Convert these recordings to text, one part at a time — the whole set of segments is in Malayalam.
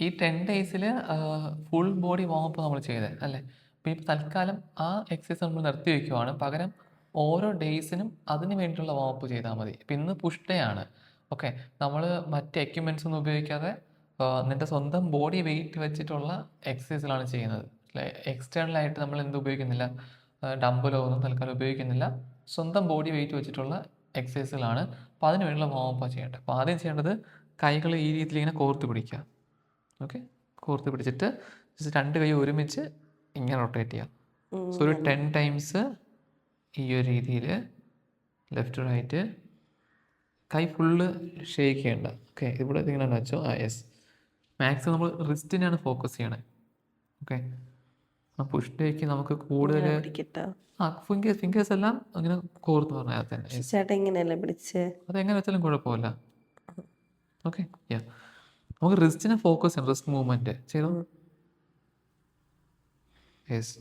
ഈ 10 ഡേയ്സിൽ ഫുൾ ബോഡി വാമപ്പ് നമ്മൾ ചെയ്തത് അല്ലേ? അപ്പോൾ ഇപ്പോൾ തൽക്കാലം ആ എക്സസൈസ് നമ്മൾ നിർത്തി വയ്ക്കുവാണ്. പകരം ഓരോ ഡേയ്സിനും അതിന് വേണ്ടിയിട്ടുള്ള വാമപ്പ് ചെയ്താൽ മതി. ഇപ്പം ഇന്ന് പുഷ് ഡേ ആണ്. ഓക്കെ. നമ്മൾ മറ്റ് എക്യുപ്മെൻറ്റ്സ് ഒന്നും ഉപയോഗിക്കാതെ നിൻ്റെ സ്വന്തം ബോഡി വെയിറ്റ് വെച്ചിട്ടുള്ള എക്സസൈസുകളാണ് ചെയ്യുന്നത്. എക്സ്റ്റേണലായിട്ട് നമ്മൾ എന്ത് ഉപയോഗിക്കുന്നില്ല, ഡംബലോ ഒന്നും തൽക്കാലം ഉപയോഗിക്കുന്നില്ല. സ്വന്തം ബോഡി വെയിറ്റ് വെച്ചിട്ടുള്ള എക്സസൈസുകളാണ്. അപ്പോൾ അതിന് വേണ്ടിയുള്ള വാമപ്പാണ് ചെയ്യേണ്ടത്. അപ്പോൾ ആദ്യം ചെയ്യേണ്ടത് കൈകൾ ഈ രീതിയിൽ ഇങ്ങനെ കോർത്ത് പിടിക്കുക. ഓക്കെ, കോർത്ത് പിടിച്ചിട്ട് ജസ്റ്റ് 2 കൈ ഒരുമിച്ച് ഇങ്ങനെ റൊട്ടേറ്റ് ചെയ്യുക. സോ ഒരു 10 ടൈംസ് ഈ ഒരു രീതിയിൽ ലെഫ്റ്റ് റൈറ്റ്. കൈ ഫുള്ള് ഷേക്ക് ചെയ്യേണ്ട. ഓക്കെ, ഇവിടെ ഇങ്ങനെ വെച്ചോ. യെസ്. മാക്സിമം നമ്മൾ റിസ്റ്റിനാണ് ഫോക്കസ് ചെയ്യണേ. ഓക്കെ, ആ പുഷ് ഡേക്ക് നമുക്ക് കൂടുതൽ ഫിംഗേഴ്സ് എല്ലാം അങ്ങനെ കോർത്ത് പറഞ്ഞാൽ തന്നെ അതെങ്ങനെ വെച്ചാലും കുഴപ്പമില്ല. ഓക്കെ, യാ, നമുക്ക് റിസ്റ്റിനെ ഫോക്കസ് ചെയ്യണം. റിസ്റ്റ് മൂവ്മെന്റ് ചെയ്തോ. യെസ്.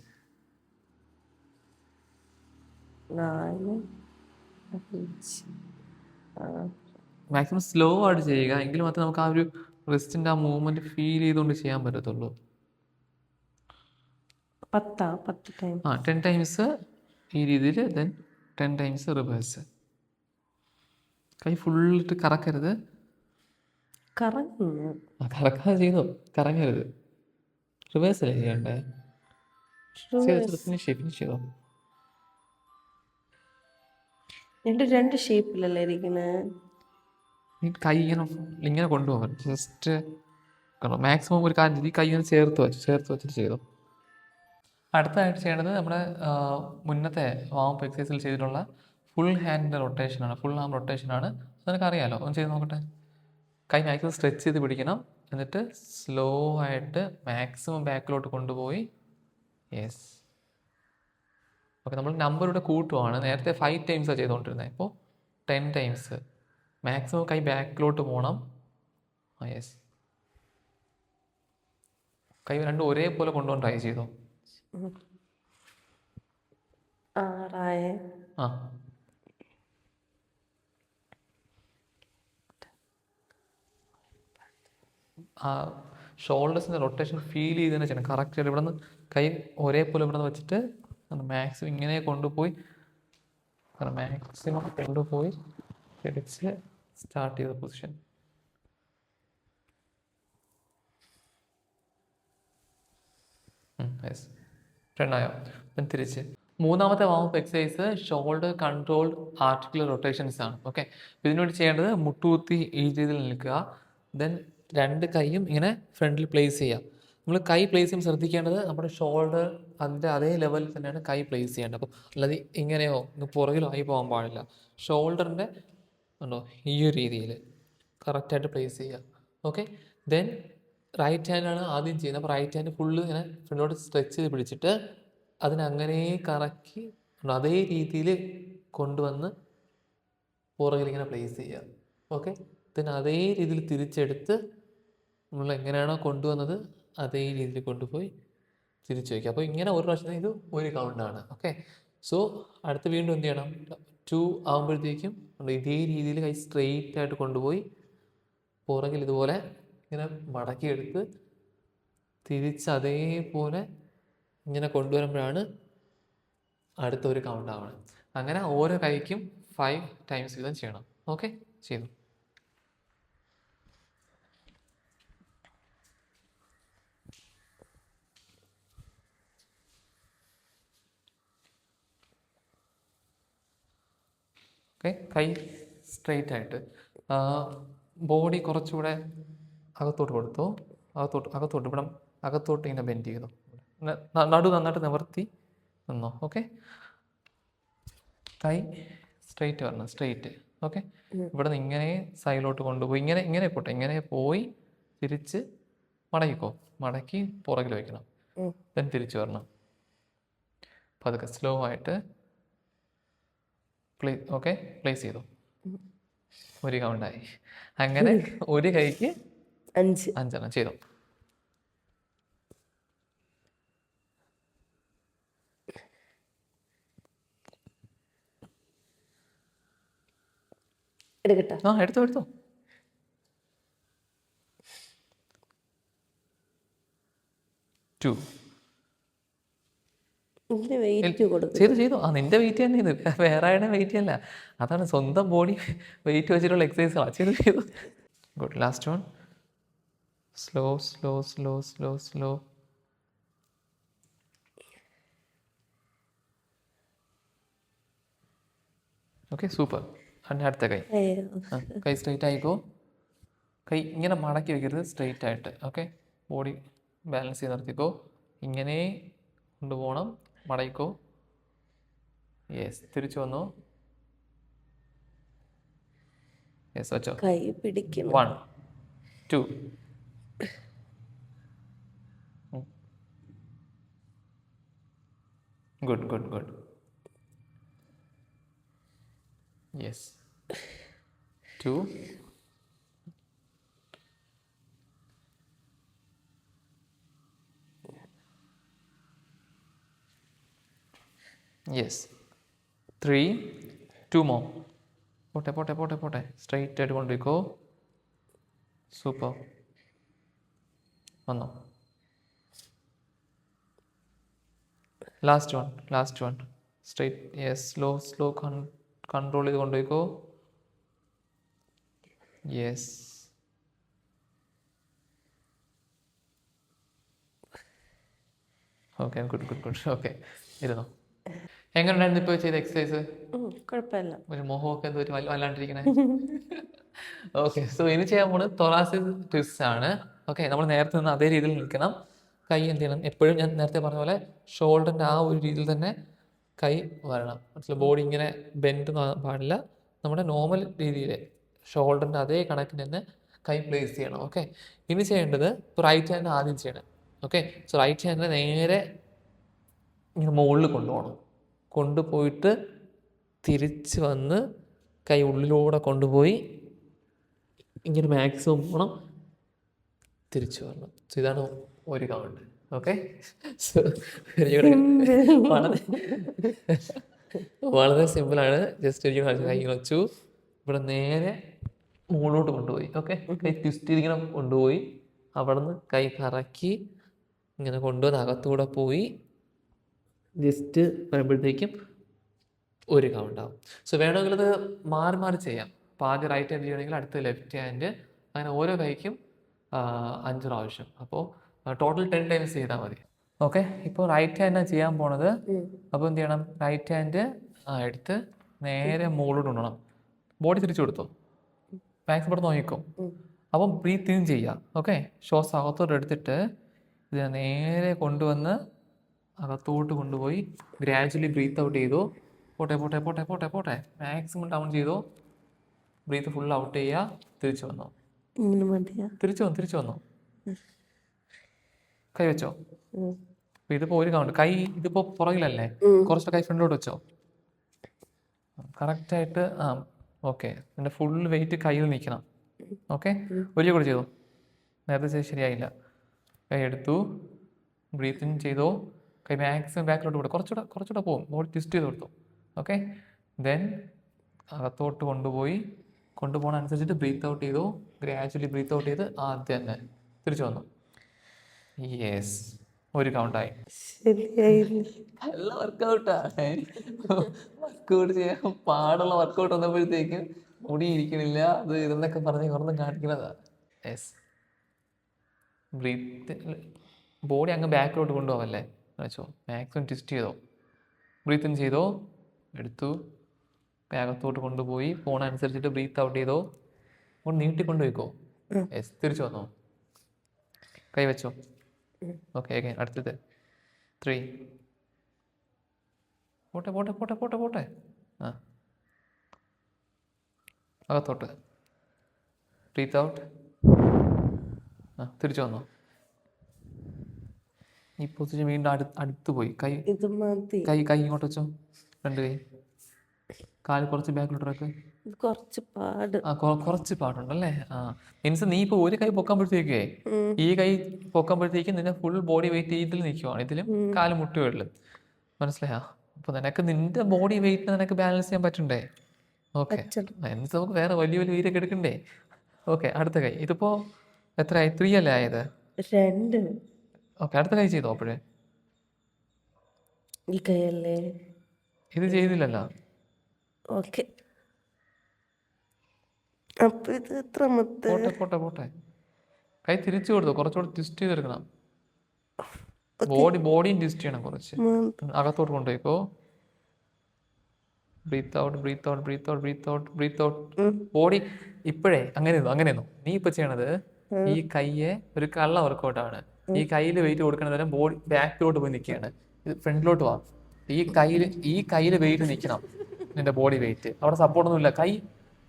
മാക്സിമം സ്ലോ ആയിട്ട് ചെയ്യുക, എങ്കിൽ മാത്രമേ നമുക്ക് ആ ഒരു റിസ്റ്റിന്റെ ആ മൂവ്മെന്റ് ഫീൽ ചെയ്തുകൊണ്ട് ചെയ്യാൻ പറ്റത്തുള്ളൂ. 10 ടൈംസ് ഈ രീതിയിൽ, ദെൻ 10 ടൈംസ് റിവേഴ്സ്. കൈ ഫുള്ളിട്ട് കറക്കരുത്. കറക്കാതെ ചെയ്തോ, കറങ്ങരുത്. റിവേഴ്സ് അല്ലേ ചെയ്യണ്ടേ? ഫിനിഷ് ചെയ്തോ. രണ്ട് ഷേപ്പിലല്ലേ ഇരിക്കുന്നത്. കൈ ഇങ്ങനെ കൊണ്ടുപോകാൻ ജസ്റ്റ് മാക്സിമം ഒരു കാര്യം, ഈ കൈ ഒന്ന് ചേർത്ത് വെച്ചിട്ട് ചെയ്തോ. അടുത്തതായിട്ട് ചെയ്യേണ്ടത് നമ്മുടെ മുന്നത്തെ വാമപ്പ് എക്സസൈസിൽ ചെയ്തിട്ടുള്ള ഫുൾ ഹാൻഡിൻ്റെ റൊട്ടേഷനാണ്, ഫുൾ ആം റൊട്ടേഷനാണ്. അതൊക്കെ അറിയാമല്ലോ, ഒന്ന് ചെയ്ത് നോക്കട്ടെ. കൈ മാക്സിമം സ്ട്രെച്ച് ചെയ്ത് പിടിക്കണം. എന്നിട്ട് സ്ലോ ആയിട്ട് മാക്സിമം ബാക്കിലോട്ട് കൊണ്ടുപോയി. യെസ്. ഓക്കെ, നമ്മൾ നമ്പർ ഇവിടെ കൂട്ടുവാണ്. നേരത്തെ 5 ടൈംസാണ് ചെയ്തുകൊണ്ടിരുന്നത്, ഇപ്പോൾ 10 ടൈംസ്. മാക്സിമം കൈ ബാക്കിലോട്ട് പോകണം. യെസ്. കൈ രണ്ടും ഒരേപോലെ കൊണ്ടുപോകാൻ ട്രൈ ചെയ്തോ. ആ ഷോൾഡേഴ്സിൻ്റെ റൊട്ടേഷൻ ഫീൽ ചെയ്ത് തന്നെ ചെയ്യണം. കറക്റ്റായിട്ട് ഇവിടെ നിന്ന് കൈ ഒരേപോലെ ഇവിടെ നിന്ന് വെച്ചിട്ട് മാക്സിമം ഇങ്ങനെ കൊണ്ടുപോയി പിടിച്ച് സ്റ്റാർട്ട് ചെയ്ത പൊസിഷൻ. യെസ്, രണ്ടായോ. ദെൻ തിരിച്ച് മൂന്നാമത്തെ warm up exercise shoulder controlled articular rotations ആണ്. ഓക്കെ, ഇതിനുവേണ്ടി ചെയ്യേണ്ടത് മുട്ടുകുത്തി ഈ രീതിയിൽ നിൽക്കുക. ദെൻ 2 കൈയും ഇങ്ങനെ ഫ്രണ്ടിൽ പ്ലേസ് ചെയ്യുക. നമ്മൾ കൈ പ്ലേസ് ചെയ്യുമ്പോൾ ശ്രദ്ധിക്കേണ്ടത് നമ്മുടെ ഷോൾഡർ അതിൻ്റെ അതേ ലെവലിൽ തന്നെയാണ് കൈ പ്ലേസ് ചെയ്യേണ്ടത്. അപ്പോൾ അല്ലാതെ ഇങ്ങനെയോ പുറകിലോ ആയി പോകാൻ പാടില്ല. ഷോൾഡറിൻ്റെ ഉണ്ടോ ഈ ഒരു രീതിയിൽ കറക്റ്റായിട്ട് പ്ലേസ് ചെയ്യുക. ഓക്കെ, ദെൻ റൈറ്റ് ഹാൻഡാണ് ആദ്യം ചെയ്യുന്നത്. അപ്പോൾ റൈറ്റ് ഹാൻഡ് ഫുള്ള് ഇങ്ങനെ ഫ്രണ്ടോട്ട് സ്ട്രെച്ച് ചെയ്ത് പിടിച്ചിട്ട് അതിനങ്ങനെ കറക്കി അതേ രീതിയിൽ കൊണ്ടുവന്ന് പുറകിലിങ്ങനെ പ്ലേസ് ചെയ്യുക. ഓക്കെ, ദെൻ അതേ രീതിയിൽ തിരിച്ചെടുത്ത് നമ്മൾ എങ്ങനെയാണോ കൊണ്ടുവന്നത് അതേ രീതിയിൽ കൊണ്ടുപോയി തിരിച്ചു വയ്ക്കുക. അപ്പോൾ ഇങ്ങനെ ഒരു പ്രാവശ്യം ഇത് ഒരു കൗണ്ടാണ്. ഓക്കെ, സോ അടുത്ത് വീണ്ടും എന്ത് ചെയ്യണം, 2 ആകുമ്പോഴത്തേക്കും ഇതേ രീതിയിൽ കൈ സ്ട്രെയിറ്റ് ആയിട്ട് കൊണ്ടുപോയി പുറകിൽ ഇതുപോലെ ഇങ്ങനെ മടക്കിയെടുത്ത് തിരിച്ച് അതേപോലെ ഇങ്ങനെ കൊണ്ടുവരുമ്പോഴാണ് അടുത്ത ഒരു കൗണ്ട് ആവണം. അങ്ങനെ ഓരോ കൈക്കും 5 ടൈംസ് വീതം ചെയ്യണം. ഓക്കെ, ചെയ്തു. ഓക്കെ, കൈ സ്ട്രെയിറ്റ് ആയിട്ട് ബോഡി കുറച്ചുകൂടെ അകത്തോട്ട് കൊടുത്തു. അകത്തോട്ട് ഇവിടെ അകത്തോട്ട് ഇങ്ങനെ ബെൻഡ് ചെയ്തു. നടു നന്നായിട്ട് നിവർത്തി നിന്നോ. ഓക്കെ, കൈ സ്ട്രെയിറ്റ് വരണം, സ്ട്രെയിറ്റ്. ഓക്കെ, ഇവിടെ നിന്ന് ഇങ്ങനെ സൈഡിലോട്ട് കൊണ്ടുപോയി ഇങ്ങനെ പോട്ടെ, ഇങ്ങനെ പോയി തിരിച്ച് മടക്കി പുറകിൽ വയ്ക്കണം. ദെൻ തിരിച്ചു വരണം പതുക്കെ സ്ലോ ആയിട്ട്. ഓക്കെ, പ്ലേസ് ചെയ്തു. ഒരു കൗണ്ടായി. അങ്ങനെ ഒരു കൈക്ക് 5 ചെയ്തു. എടുത്തോ. 2. ഇതിന് വെയിറ്റ് കൊടുക്കും. ചെയ്തു ആ നിന്റെ വെയിറ്റ് തന്നെ ഇത്, വേറെ ആരുടെ വെയിറ്റ് അല്ല. അതാണ് സ്വന്തം ബോഡി വെയിറ്റ് വെച്ചിട്ടുള്ള എക്സസൈസാണ്. ചെയ്തു. Good. Last one. Slow slow slow slow slow. Okay, super. അടുത്ത കൈ. കൈ സ്ട്രെയിറ്റ് ആയിക്കോ. കൈ ഇങ്ങനെ മടക്കി വെക്കരുത്, സ്ട്രെയിറ്റ് ആയിട്ട്. ഓക്കെ, ബോഡി ബാലൻസ് ചെയ്ത് നിർത്തിക്കോ. ഇങ്ങനെ കൊണ്ടുപോകണം. മടയിക്കോ. യെസ്, തിരിച്ചു വന്നു. യെസ്, വെച്ചോ. കൈ പിടിക്കണം. 1 2. ഗുഡ്. യെസ്, 2. യെസ്, 3. 2 more. പോട്ടെ. സ്ട്രെയിറ്റ് ആയിട്ട് കൊണ്ടുപോയിക്കോ. സൂപ്പർ. വന്നോ. Last one. Straight. Yes, slow control ചെയ്ത് കൊണ്ടുപോയിക്കോ. യെസ്. Okay, good. ഓക്കെ, ഇരുന്നോ. എങ്ങനെയുണ്ടായിരുന്നു ഇപ്പോൾ ചെയ്ത എക്സസൈസ്? കുഴപ്പമില്ല. ഒരു മോഹമൊക്കെ എന്തോ വല്ലാണ്ടിരിക്കണേ. ഓക്കെ, സോ ഇനി ചെയ്യാൻ പോകുന്നത് തൊറാസിക് ട്വിസ്റ്റ് ആണ്. ഓക്കെ, നമ്മൾ നേരത്തെ നിന്ന് അതേ രീതിയിൽ നിൽക്കണം. കൈ എന്ത് ചെയ്യണം? എപ്പോഴും ഞാൻ നേരത്തെ പറഞ്ഞ പോലെ ഷോൾഡറിൻ്റെ ആ ഒരു രീതിയിൽ തന്നെ കൈ വരണം. മനസ്സിലായി? ബോഡി ഇങ്ങനെ ബെൻഡ് പാടില്ല. നമ്മുടെ നോർമൽ രീതിയിൽ ഷോൾഡറിൻ്റെ അതേ കണക്കിന് തന്നെ കൈ പ്ലേസ് ചെയ്യണം. ഓക്കെ, ഇനി ചെയ്യേണ്ടത് ഇപ്പോൾ റൈറ്റ് ഹാൻഡ് ആദ്യം ചെയ്യണം. ഓക്കെ, സോ റൈറ്റ് ഹാൻഡിനെ നേരെ ഇങ്ങനെ മുകളിൽ കൊണ്ടുപോയിട്ട് തിരിച്ച് വന്ന് കൈ ഉള്ളിലൂടെ കൊണ്ടുപോയി ഇങ്ങനെ മാക്സിമം പോകണം, തിരിച്ചു വരണം. സോ ഇതാണ് ഒരു കൗണ്ട്. ഓക്കെ, സോ വളരെ സിമ്പിളാണ്. ജസ്റ്റ് എനിക്ക് കൈ വെച്ചു, ഇവിടെ നേരെ മുകളിലോട്ട് കൊണ്ടുപോയി. ഓക്കെ, കൈ ട്വിസ്റ്റ് ചെയ്തിങ്ങനെ കൊണ്ടുപോയി, അവിടെ നിന്ന് കൈ കറക്കി ഇങ്ങനെ കൊണ്ടുവന്ന് അകത്തൂടെ പോയി ജസ്റ്റ് വരുമ്പോഴത്തേക്കും ഒരു കൗണ്ടാവും. സോ വേണമെങ്കിൽ അത് മാറി ചെയ്യാം. അപ്പോൾ ആദ്യം റൈറ്റ് ഹാൻഡ് ചെയ്യണമെങ്കിൽ അടുത്ത ലെഫ്റ്റ് ഹാൻഡ്, അങ്ങനെ ഓരോ കൈക്കും 5 പ്രാവശ്യം. അപ്പോൾ ടോട്ടൽ 10 ടൈംസ് ചെയ്താൽ മതി. ഓക്കെ, ഇപ്പോൾ റൈറ്റ് ഹാൻഡാണ് ചെയ്യാൻ പോണത്. അപ്പോൾ എന്ത് ചെയ്യണം? റൈറ്റ് ഹാൻഡ് എടുത്ത് നേരെ മുകളിലോട്ട് കൊണ്ടുപോകണം. ബോഡി തിരിച്ചു കൊടുത്തു, മാക്സിമം ഇവിടെ നോക്കിക്കോ. അപ്പം ബ്രീത്ത് ഇൻ ചെയ്യുക. ഓക്കെ, ശ്വാസം അകത്തോട്ട് എടുത്തിട്ട് ഇത് നേരെ കൊണ്ടുവന്ന് അകത്തോട്ട് കൊണ്ടുപോയി ഗ്രാജുവലി ബ്രീത്ത് ഔട്ട് ചെയ്തു. പോട്ടെ മാക്സിമം ഡൗൺ ചെയ്തു. ബ്രീത്ത് ഫുൾ ഔട്ട് ചെയ്യുക. തിരിച്ചു വന്നു. തിരിച്ചു വന്നു. കൈ വെച്ചോ. അപ്പോൾ ഇതിപ്പോൾ ഒരു കൗണ്ട്. കൈ ഇതിപ്പോൾ പുറകിലല്ലേ, കുറച്ച് കൈ ഫ്രണ്ടിലോട്ട് വെച്ചോ. കറക്റ്റായിട്ട്. ഓക്കെ, എൻ്റെ ഫുൾ വെയിറ്റ് കയ്യിൽ നിൽക്കണം. ഓക്കെ, വലിയ കൂടെ ചെയ്തോ. നേരത്തെ ശരിയായില്ല. കൈ എടുത്തു, ബ്രീത്ത് ഇൻ ചെയ്തോ. കൈ മാക്സിമം ബാക്കിലോട്ട് കൂടെ കുറച്ചുകൂടെ പോകും. ബോഡി ട്വിസ്റ്റ് ചെയ്ത് കൊടുത്തു. ഓക്കെ, ദെൻ അകത്തോട്ട് കൊണ്ടുപോകണ അനുസരിച്ചിട്ട് ബ്രീത്ത് ഔട്ട് ചെയ്തു. ഗ്രാജുവലി ബ്രീത്ത് ഔട്ട് ചെയ്ത് ആദ്യം തന്നെ തിരിച്ചു വന്നു. യെസ്, ഒരു കൗണ്ടായി. നല്ല വർക്കൗട്ടാണ്. വർക്കൗട്ട് ചെയ്യാൻ പാടുള്ള വർക്കൗട്ട് വന്നപ്പോഴത്തേക്കും മുടി ഇരിക്കണില്ല, അത് ഇതെന്നൊക്കെ പറഞ്ഞ് കാണിക്കുന്നതാ. യെസ്, ബ്രീത്ത് ബോഡി അങ്ങ് ബാക്കിലോട്ട് കൊണ്ടുപോകല്ലേ വെച്ചോ. മാക്സിമം ട്വിസ്റ്റ് ചെയ്തോ. ബ്രീത്ത് ഇൻ ചെയ്തോ, എടുത്തു, അകത്തോട്ട് കൊണ്ടുപോയി പോണ അനുസരിച്ചിട്ട് ബ്രീത്ത് ഔട്ട് ചെയ്തോ. കൊണ്ട് നീട്ടിക്കൊണ്ട് പോയിക്കോ. യെസ്, തിരിച്ചു വന്നോ. കൈ വെച്ചോ. ഓക്കെ, ഓക്കെ, അടുത്തത് 3. പോട്ടെ. അകത്തോട്ട് ബ്രീത്ത് ഔട്ട്. തിരിച്ചു വന്നോ. ഈ പൊസിഷൻ വീണ്ടും അടുത്ത് പോയി. കൈ ഇങ്ങോട്ട് വെച്ചോ. 2 കൈ. കാല് കുറച്ച് ബാക്കിലോട്ടിറക്ക്. കുറച്ച് പാടുണ്ടല്ലേ. മീൻസ് നീ ഇപ്പോൾ ഒരു കൈ പൊക്കുമ്പോഴത്തേക്കേ ഈ കൈ പൊക്കുമ്പോഴത്തേക്കും നിന്നെ ഫുൾ ബോഡി വെയിറ്റ് ഇതിൽ നിൽക്കുവാണ്, ഇതിലും കാല് മുട്ടുകളിലും. മനസ്സിലായോ? അപ്പോൾ നിനക്ക് നിന്റെ ബോഡി വെയിറ്റ് നിനക്ക് ബാലൻസ് ചെയ്യാൻ പറ്റണ്ടേ? ഓക്കെ, എന്നിട്ട് നമുക്ക് വേറെ വലിയ വെയിറ്റൊക്കെ എടുക്കണ്ടേ? ഓക്കെ, അടുത്ത കൈ. ഇതിപ്പോൾ എത്രയായി? 3 അല്ലേ ആയത്? 2. ഓക്കെ, അടുത്ത കൈ ചെയ്തോ അപ്പോഴേ? ഈ കൈയല്ലേ? ഇത് ചെയ്തില്ലല്ലോ. ഓക്കെ. അപ്പൊ ഇത് എത്രാമത്തെ? പോട്ടെ പോട്ടെ പോട്ടെ. കൈ തിരിച്ചു കൊടുത്തു, കുറച്ചുകൂടെ ട്വിസ്റ്റ് ചെയ്തെടുക്കണം. ബോഡിയും ട്വിസ്റ്റ് ചെയ്യണം കുറച്ച്. അകത്തോട്ട് കൊണ്ടുപോയിക്കോ. Breathe out, breathe out, breathe out, breathe out, breathe out. Body ഇപ്പോഴേ അങ്ങനെയൊന്നും നീ ഇപ്പൊ ചെയ്യണത്, ഈ കയ്യെ ഒരു കള്ള വർക്കൗട്ടാണ്. ഈ കയ്യിൽ വെയിറ്റ് കൊടുക്കണ നേരം ബോഡി ബാക്കിലോട്ട് പോയി നിൽക്കുകയാണ്. ഇത് ഫ്രണ്ടിലോട്ട് വാ. ഈ കയ്യിൽ വെയിറ്റ് നിൽക്കണം, നിന്റെ ബോഡി വെയിറ്റ്. അവിടെ സപ്പോർട്ടൊന്നും ഇല്ല.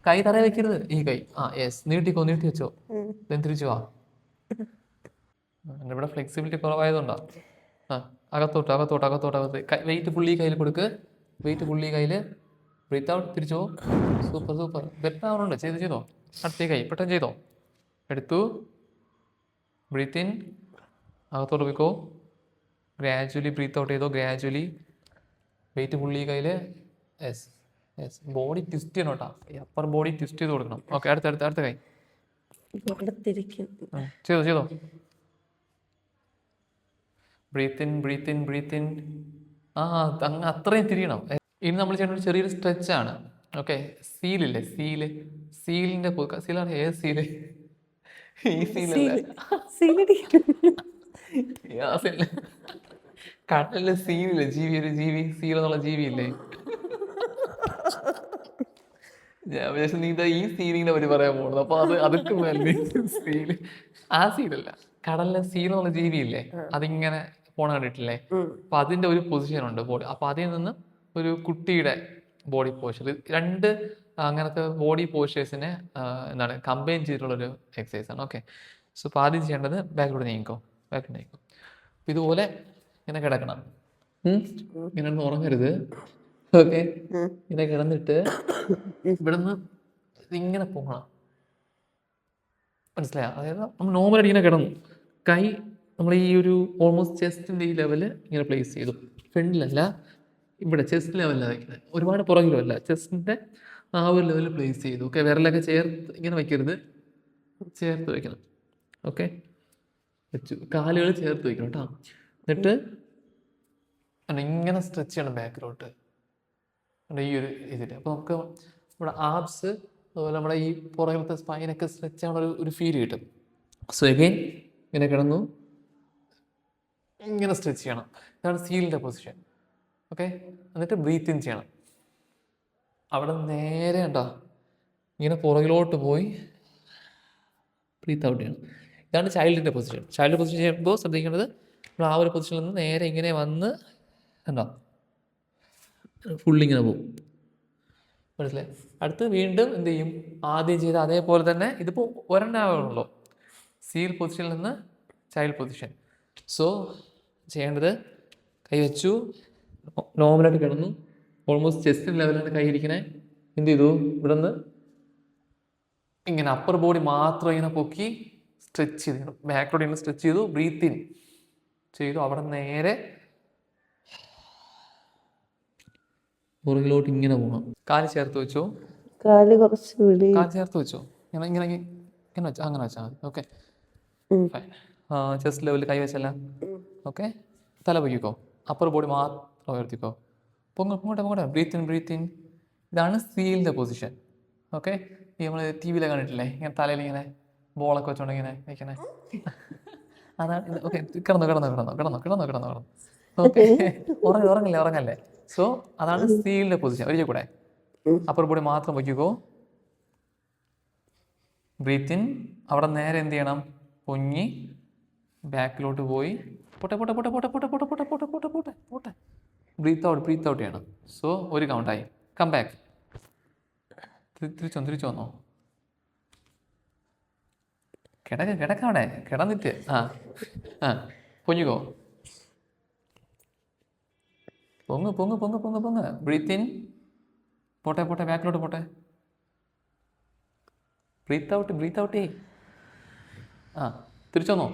കൈ തറയെ വെക്കരുത്. ഈ കൈ യെസ്, നീട്ടി വെച്ചോ. തിരിച്ചു വാ. ഇവിടെ ഫ്ലെക്സിബിലിറ്റി കുറവായതുകൊണ്ടാ. അകത്തോട്ട് വെയിറ്റ് ഫുള്ളി കയ്യിൽ കൊടുക്ക്. വെയിറ്റ് ഫുള്ളി കയ്യിൽ. ബ്രീത്ത് ഔട്ട്, തിരിച്ചോ. സൂപ്പർ ബെറ്റർ ആവുന്നുണ്ട്. ചെയ്തോ. അടുത്ത കൈ പെട്ടെന്ന് ചെയ്തോ. എടുത്തു. ബ്രീത്ത് ഇൻ, അകത്തോട്ട് പോയിക്കോ. ഗ്രാജുവലി ബ്രീത്ത് ഔട്ട് ചെയ്തോ. ഗ്രാജുവലി വെയിറ്റ് ഫുള്ളി കയ്യിൽ. യെസ്. ബോഡി ട്വിസ്റ്റ് ചെയ്യണം കേട്ടോ. അപ്പർ ബോഡി ട്വിസ്റ്റ് ചെയ്ത് കൊടുക്കണം. ഓക്കെ, അടുത്ത കൈ ചെയ്തോ. Breathe in. അത്രയും തിരിയണം. ഇനി നമ്മൾ ചെയ്യുന്ന ഒരു ചെറിയൊരു സ്ട്രെച്ച് ആണ്. ഓക്കെ, സീലില്ലേ, സീലിന്റെ സീലാണ്. ഏത് സീല്? ഈ സീലല്ലേ? കടലിലെ സീലില്ലേ, ജീവി സീൽ എന്നുള്ള ജീവിയില്ലേ? ഞാൻ വിചാരിച്ചു നീ ഈ സീലിങ്ങിനെ പറ്റി പറയാൻ പോകുന്നത്. അപ്പൊ അതൊക്കെ സീല്. ആ സീലല്ല, കടലിലെ സീൽ എന്നുള്ള ജീവിയില്ലേ, അതിങ്ങനെ പോണ കണ്ടിട്ടില്ലേ? അപ്പൊ അതിന്റെ ഒരു പൊസിഷൻ ഉണ്ട് ബോഡി. അപ്പൊ അതിൽ നിന്ന് ഒരു കുട്ടിയുടെ ബോഡി പോസ്ചർ, രണ്ട് അങ്ങനത്തെ ബോഡി പോസ്ചേഴ്സിനെ എന്താണ് കമ്പൈൻ ചെയ്തിട്ടുള്ളൊരു എക്സസൈസ് ആണ്. ഓക്കെ, സോ അപ്പോൾ ആദ്യം ചെയ്യേണ്ടത് ബാക്കിലോട്ട് നീങ്ങിക്കോ. അപ്പോൾ ഇതുപോലെ ഇങ്ങനെ കിടക്കണം. ഇങ്ങനെ ഒന്നും ഉറങ്ങരുത്. ഓക്കെ, ഇങ്ങനെ കിടന്നിട്ട് ഇവിടെ നിന്ന് ഇങ്ങനെ പോകണം. മനസ്സിലായോ? അതായത് നമ്മൾ നോർമലായിട്ട് ഇങ്ങനെ കിടന്നു, കൈ നമ്മൾ ഈ ഒരു ഓൾമോസ്റ്റ് ചെസ്റ്റിൻ്റെ ഈ ലെവല് ഇങ്ങനെ പ്ലേസ് ചെയ്തു. ഫ്രണ്ടിലല്ല, ഇവിടെ ചെസ്റ്റ് ലെവലിലാണ് വയ്ക്കുന്നത്. ഒരുപാട് പുറകിലും അല്ല, ചെസ്റ്റിൻ്റെ ആ ഒരു ലെവലിൽ പ്ലേസ് ചെയ്തു. ഓക്കെ, വിരലൊക്കെ ചേർത്ത് ഇങ്ങനെ വയ്ക്കരുത്, ചേർത്ത് വയ്ക്കണം. ഓക്കെ, വെച്ചു. കാലുകൾ ചേർത്ത് വയ്ക്കണം കേട്ടോ. എന്നിട്ട് ഇങ്ങനെ സ്ട്രെച്ച് ചെയ്യണം ബാക്കിലോട്ട്, ഈ ഒരു ഇതിൽ. അപ്പോൾ നമുക്ക് നമ്മുടെ ആബ്സ്, അതുപോലെ നമ്മുടെ ഈ പുറകിലത്തെ സ്പൈനൊക്കെ സ്ട്രെച്ച് ചെയ്യാനുള്ള ഒരു ഫീൽ കിട്ടും. സോ എഗെയിൻ ഇങ്ങനെ കിടന്നു, ഇങ്ങനെ സ്ട്രെച്ച് ചെയ്യണം. ഇതാണ് സീലിൻ്റെ പൊസിഷൻ. ഓക്കെ, എന്നിട്ട് ബ്രീത്ത് ഇൻ ചെയ്യണം. അവിടെ നേരെ ഉണ്ടോ ഇങ്ങനെ പുറകിലോട്ട് പോയി ബ്രീത്ത് ഔട്ട് ചെയ്യണം. ഇതാണ് ചൈൽഡിൻ്റെ പൊസിഷൻ. ചെയ്യുമ്പോൾ ശ്രദ്ധിക്കേണ്ടത്, നമ്മൾ ആ ഒരു പൊസിഷനിൽ നിന്ന് നേരെ ഇങ്ങനെ വന്ന് കണ്ടോ ഫുള്ളിങ്ങനെ പോകും. മനസ്സിലായി? അടുത്ത് വീണ്ടും എന്ത് ചെയ്യും? ആദ്യം ചെയ്ത അതേപോലെ തന്നെ. ഇതിപ്പോൾ ഒരെണ്ണാവുള്ളൂ, സീൽ പൊസിഷനിൽ നിന്ന് ചൈൽഡ് പൊസിഷൻ. സോ ചെയ്യേണ്ടത്, കൈ വെച്ചു, നോർമലായിട്ട് കിടന്നു, ഓൾമോസ്റ്റ് ചെസ്റ്റ് ലെവലാണ് കൈ ഇരിക്കണേ. എന്ത് ചെയ്തു? ഇവിടെ നിന്ന് ഇങ്ങനെ അപ്പർ ബോഡി മാത്രം ഇങ്ങനെ പൊക്കി സ്ട്രെച്ച് ചെയ്തു, ബാക്കിലോട്ട് ഇങ്ങനെ സ്ട്രെച്ച് ചെയ്തു. ബ്രീത്ത് ഇൻ ചെയ്തു. അവിടെ നേരെ പുറകിലോട്ട് ഇങ്ങനെ പോകണം. കാല് ചേർത്ത് വെച്ചോ. കാല് കുറച്ച് കാല് ചേർത്ത് വെച്ചോ. ഇങ്ങനെ വെച്ചാൽ അങ്ങനെ വെച്ചാൽ മതി. Okay, fine. ചെസ്റ്റ് ലെവലിൽ കൈ വെച്ചല്ല. ഓക്കെ, തല പൊക്കിക്കോ, അപ്പർ ബോഡി മാത്രം ഉയർത്തിക്കോ. പൊങ്ങോട്ടെ. Breath in. ഇതാണ് സീലിൻ്റെ പൊസിഷൻ. ഓക്കെ, ഈ നമ്മൾ ടി വിയിലൊക്കെ കണ്ടിട്ടില്ലേ, ഇങ്ങനെ തലയിൽ ഇങ്ങനെ ബോളൊക്കെ വെച്ചോണ്ട് ഇങ്ങനെ വയ്ക്കണേ, അതാണ്. ഓക്കെ, കിടന്നോ. ഓക്കെ, ഉറങ്ങല്ലേ. സോ അതാണ് സീലിൻ്റെ പൊസിഷൻ. ഒരിക്കൽ കൂടെ അപ്പർ ബോഡി മാത്രം വയ്ക്കോ. Breath in. അവിടെ നേരെ എന്ത് ചെയ്യണം? പൊങ്ങി ബാക്കിലോട്ട് പോയി പോട്ടെ. ബ്രീത്ത് ഔട്ട് ചെയ്യണം. സോ ഒരു കൗണ്ടായി. Come back. തിരിച്ചു വന്നോ. കിടക്കവിടെ കിടന്നിട്ട് പൊങ്ങിക്കോ. പൊങ്ങ്. Breath in. പോട്ടെ, ബാക്കിലോട്ട് പോട്ടെ. Breathe out. തിരിച്ചു വന്നോ.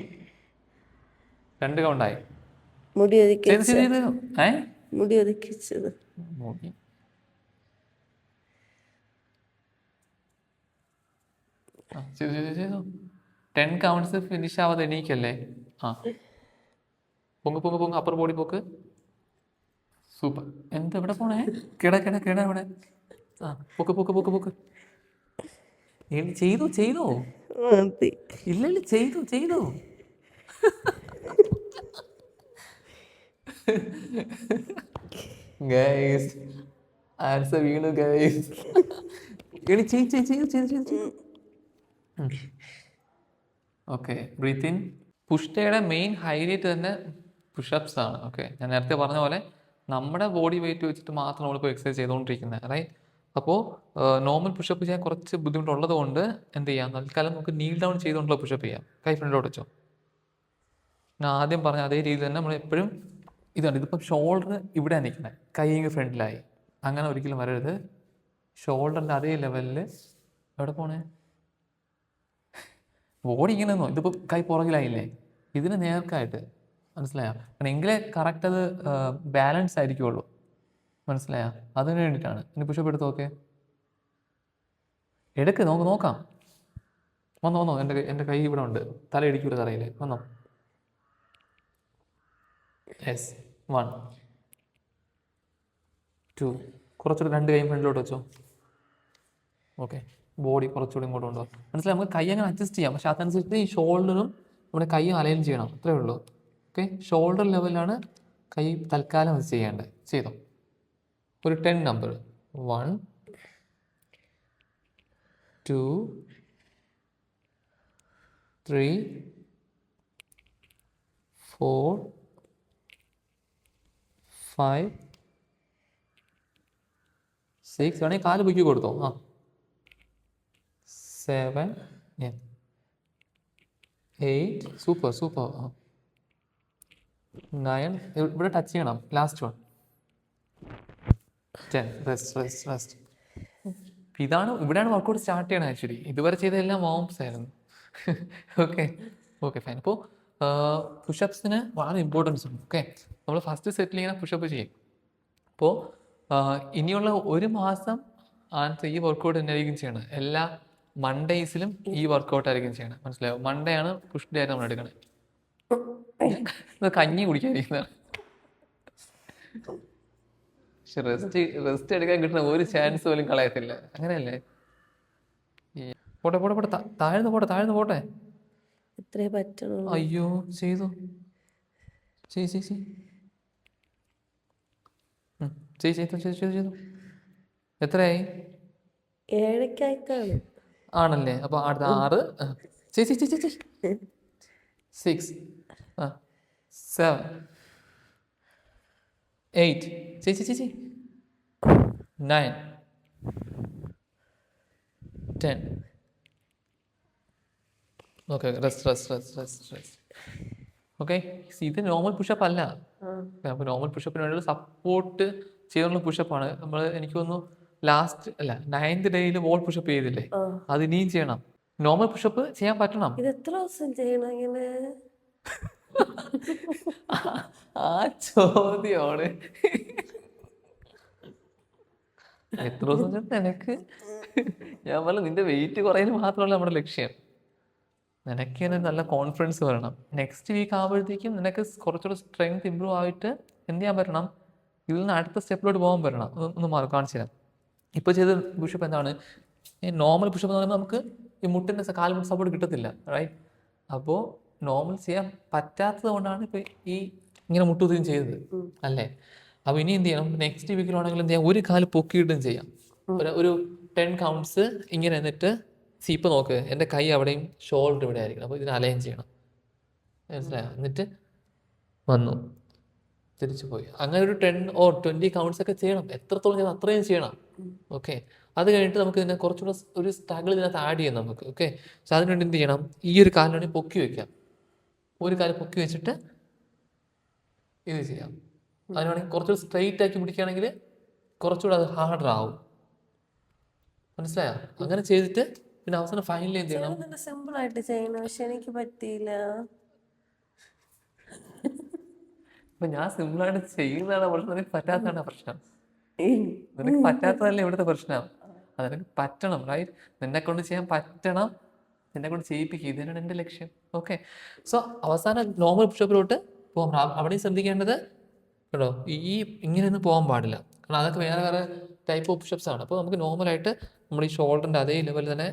2 കൗണ്ടായി. മുടി മുടി ഒതുക്കിച്ചത്. മുടി 10 കൗണ്ട്സ് ഫിനിഷ് ആവാതെ എണീക്കല്ലേ. പൊങ്ങ് പൊങ്ങ് പൊങ്ങ്, അപ്പർ ബോഡി പോക്ക്. സൂപ്പർ. എന്താ എവിടെ പോണേ? കിട കിട കിട ഇവിടെ. ആ പൊക്ക് പൊക്ക് പൊക്ക് പൊക്ക്. ചെയ്തു ചെയ്തോ? മതി. ഇല്ലല്ല, ചെയ്തു ചെയ്തു. ഗൈസ് ആൻസർ വീണു ഗൈസ്. എടി ചെയ്തു ചെയ്തു ചെയ്തു ചെയ്തു ചെയ്തു ചെയ്തു. Okay, breathe in. പുഷ്ഠയുടെ മെയിൻ ഹൈലൈറ്റ് തന്നെ പുഷപ്സ് ആണ്. ഓക്കെ, ഞാൻ നേരത്തെ പറഞ്ഞ പോലെ നമ്മുടെ ബോഡി വെയിറ്റ് വെച്ചിട്ട് മാത്രം നമ്മളിപ്പോൾ എക്സസൈസ് ചെയ്തുകൊണ്ടിരിക്കുന്നത്, റൈറ്റ്? അപ്പോൾ നോർമൽ പുഷപ്പ് ചെയ്യാൻ കുറച്ച് ബുദ്ധിമുട്ടുള്ളത് കൊണ്ട് എന്ത് ചെയ്യാം, തൽക്കാലം നമുക്ക് നീൽ ഡൗൺ ചെയ്തുകൊണ്ടുള്ള പുഷപ്പ് ചെയ്യാം. കൈ ഫ്രണ്ടിലോട്ട് വെച്ചോ. ഞാൻ ആദ്യം പറഞ്ഞ അതേ രീതിയിൽ തന്നെ നമ്മൾ എപ്പോഴും ഇതാണ്. ഇതിപ്പം ഷോൾഡർ ഇവിടെ നിൽക്കുന്നത്, കൈ ഫ്രണ്ടിലായി. അങ്ങനെ ഒരിക്കലും വരരുത്. ഷോൾഡറിൻ്റെ അതേ ലെവലിൽ. എവിടെ പോണേ? ബോഡി ഇങ്ങനെ നിന്നോ. ഇതിപ്പോൾ കൈ പുറകിലായില്ലേ, ഇതിന് നേർക്കായിട്ട്. മനസ്സിലായോ? കാരണം എങ്കിലേ കറക്റ്റ് അത് ബാലൻസ് ആയിരിക്കുള്ളൂ. മനസ്സിലായോ? അതിന് വേണ്ടിയിട്ടാണ്. ഇനി പുഷപ്പ് എടുത്ത് നോക്കേ. എടുക്ക്, നോക്കാം. വന്നോ എൻ്റെ കൈ ഇവിടെ ഉണ്ട്. തല ഇടിക്കൂല തറയിൽ. വന്നോ. യെസ്. 1 2. കുറച്ചുകൂടി 2 കൈ ഫ്രണ്ടിലോട്ട് വെച്ചോ. ഓക്കെ, ബോഡി കുറച്ചുകൂടി ഇങ്ങോട്ട് കൊണ്ടുപോകാം. മനസ്സിലായി? നമുക്ക് കൈ അങ്ങനെ അഡ്ജസ്റ്റ് ചെയ്യാം, പക്ഷെ അതനുസരിച്ച് ഈ ഷോൾഡറും നമ്മുടെ കൈ അലൈൻ ചെയ്യണം. അത്രേ ഉള്ളൂ. ഓക്കെ, ഷോൾഡർ ലെവലിലാണ് കൈ തൽക്കാലം അത് ചെയ്യേണ്ടത്. ചെയ്തോ. ഒരു 10 നമ്പർ. 1 2 3 4 5 6. വേണമെങ്കിൽ കാല് പൊക്കി കൊടുത്തോ. 7 8. സൂപ്പർ. 9. ഇവിടെ ടച്ച് ചെയ്യണം. ലാസ്റ്റ് 1 10. റെസ്റ്റ്. ഇവിടെയാണ് വർക്കൗട്ട് സ്റ്റാർട്ട് ചെയ്യണം. ആക്ച്വലി ഇതുവരെ ചെയ്തതെല്ലാം വാംസ് ആയിരുന്നു. Okay fine. അപ്പോൾ പുഷപ്സിന് വളരെ ഇമ്പോർട്ടൻസ് ഉണ്ട്. ഓക്കെ, നമ്മൾ ഫസ്റ്റ് സെറ്റിൽ ഇങ്ങനെ പുഷപ്പ് ചെയ്യും. അപ്പോൾ ഇനിയുള്ള 1 മാസം ഈ വർക്കൗട്ട് തന്നെ ആയിരിക്കും ചെയ്യണം. എല്ലാ മൺഡേയ്സിലും ഈ വർക്കൗട്ട് ആയിരിക്കും ചെയ്യണം. മനസ്സിലായോ? മൺഡേ ആണ് പുഷ് ഡേ ആയിട്ട് നമ്മൾ എടുക്കണേ. കഞ്ഞി കുടിക്കാതിരിക്കുന്നതാണ്. പക്ഷെ റെസ്റ്റ് എടുക്കാൻ കിട്ടുന്ന ഒരു ചാൻസ് പോലും കളയത്തില്ല. അങ്ങനെയല്ലേ? പോട്ടെ താഴ്ന്നു പോട്ടെ. എത്രേ പറ്റണോ? അയ്യോ, ചെയ്തു. ചെയ്തു. എത്രയായി? 7 ആണല്ലേ? അപ്പൊ അടുത്ത 6. 6 7 8 9 10. Okay, rest. ഓക്കെ, ഇത് നോർമൽ പുഷപ്പ് അല്ല. അപ്പോൾ നോർമൽ പുഷപ്പിന് വേണ്ടി സപ്പോർട്ട് ചെയ്തുള്ള പുഷപ്പാണ്. എനിക്ക് തോന്നുന്നു ലാസ്റ്റ് 9th ഡേയിൽ വോൾ പുഷപ്പ് ചെയ്തില്ലേ, അത് ഇനിയും ചെയ്യണം. നോർമൽ പുഷപ്പ് ചെയ്യാൻ പറ്റണം. ഇത് എത്ര ദിവസം ചെയ്യണം ഇങ്ങനെ? ആ ചോദ്യമാണ്. എത്ര ദിവസം നിനക്ക്? ഞാൻ പറഞ്ഞ നിന്റെ വെയിറ്റ് കുറയുന്നത് മാത്രമല്ല നമ്മുടെ ലക്ഷ്യം. നിനക്ക് തന്നെ നല്ല കോൺഫിഡൻസ് വരണം. നെക്സ്റ്റ് വീക്ക് ആകുമ്പോഴത്തേക്കും നിനക്ക് കുറച്ചുകൂടെ സ്ട്രെങ്ത് ഇമ്പ്രൂവ് ആയിട്ട് എന്ത് ചെയ്യാൻ പറ്റണം, ഇതിൽ നിന്ന് അടുത്ത സ്റ്റെപ്പിലോട്ട് പോകാൻ പറ്റണം. ഒന്ന് കാണിച്ചു തരാം. ഇപ്പോൾ ചെയ്ത പുഷപ്പ് എന്താണ്? നോർമൽ പുഷപ്പ് എന്ന് പറയുമ്പോൾ നമുക്ക് ഈ മുട്ടിൻ്റെ കാൽമുട്ട് സപ്പോർട്ട് കിട്ടത്തില്ല, റൈറ്റ്? അപ്പോൾ നോർമൽ ചെയ്യാൻ പറ്റാത്തത് കൊണ്ടാണ് ഇപ്പോൾ ഈ ഇങ്ങനെ മുട്ടുകയും ചെയ്തത്, അല്ലേ? അപ്പോൾ ഇനി എന്ത് ചെയ്യണം? നെക്സ്റ്റ് വീക്കിലാണെങ്കിൽ എന്ത് ചെയ്യാം? ഒരു കാല് പൊക്കിയിട്ടും ചെയ്യാം. ഒരു 10 കൗണ്ട്സ് ഇങ്ങനെ. എന്നിട്ട് ഇപ്പോൾ നോക്ക്, എൻ്റെ കൈ അവിടെയും ഷോൾഡർ ഇവിടെ ആയിരിക്കണം. അപ്പോൾ ഇതിന് അലൈൻ ചെയ്യണം. മനസ്സിലായോ? എന്നിട്ട് വന്നു, തിരിച്ചു പോയി. അങ്ങനെ ഒരു 10 or 20 കൗണ്ട്സ് ഒക്കെ ചെയ്യണം. എത്രത്തോളം ചെയ്യണം അത്രയും ചെയ്യണം. ഓക്കെ, അത് കഴിഞ്ഞിട്ട് നമുക്ക് ഇതിനെ കുറച്ചുകൂടെ ഒരു സ്ട്രഗിൾ ഇതിനകത്ത് ആഡ് ചെയ്യാം നമുക്ക്. ഓക്കെ, സോ അതിനുവേണ്ടി എന്ത് ചെയ്യണം? ഈ ഒരു കാലിനാണെങ്കിൽ പൊക്കി വയ്ക്കാം. ഒരു കാല് പൊക്കി വെച്ചിട്ട് ഇത് ചെയ്യാം. അതിനാണെങ്കിൽ കുറച്ചുകൂടെ സ്ട്രെയിറ്റ് ആക്കി പിടിക്കുകയാണെങ്കിൽ കുറച്ചുകൂടെ അത് ഹാർഡർ ആവും. മനസ്സിലായോ? അങ്ങനെ ചെയ്തിട്ട് പിന്നെ അവസാനം ഫൈനലി എന്ത് ചെയ്യണം? സിമ്പിൾ ആയിട്ട് ചെയ്യണം, പക്ഷെ എനിക്ക് പറ്റിയില്ല. അപ്പൊ ഞാൻ സിമ്പിളായിട്ട് ചെയ്യുന്നതാണ് പ്രശ്നം, നിനക്ക് പറ്റാത്തതാണ് പ്രശ്നം. നിനക്ക് പറ്റാത്തതല്ലേ ഇവിടുത്തെ പ്രശ്നം. അത് നിനക്ക് പറ്റണം, റൈറ്റ്? നിന്നെ കൊണ്ട് ചെയ്യാൻ പറ്റണം, നിന്നെ കൊണ്ട് ചെയ്യിപ്പിക്കുക. ഇത് തന്നെയാണ് എൻ്റെ ലക്ഷ്യം. ഓക്കെ, സോ അവസാനം നോർമൽ പുഷപ്പിലോട്ട് പോകാൻ അവിടെ ശ്രദ്ധിക്കേണ്ടത് കേട്ടോ, ഈ ഇങ്ങനെയൊന്നും പോകാൻ പാടില്ല. കാരണം അതൊക്കെ വേറെ വേറെ ടൈപ്പ് ഓഫ് പുഷപ്സ് ആണ്. അപ്പോൾ നമുക്ക് നോർമലായിട്ട് നമ്മൾ ഈ ഷോൾഡറിൻ്റെ അതേ ലെവലിൽ തന്നെ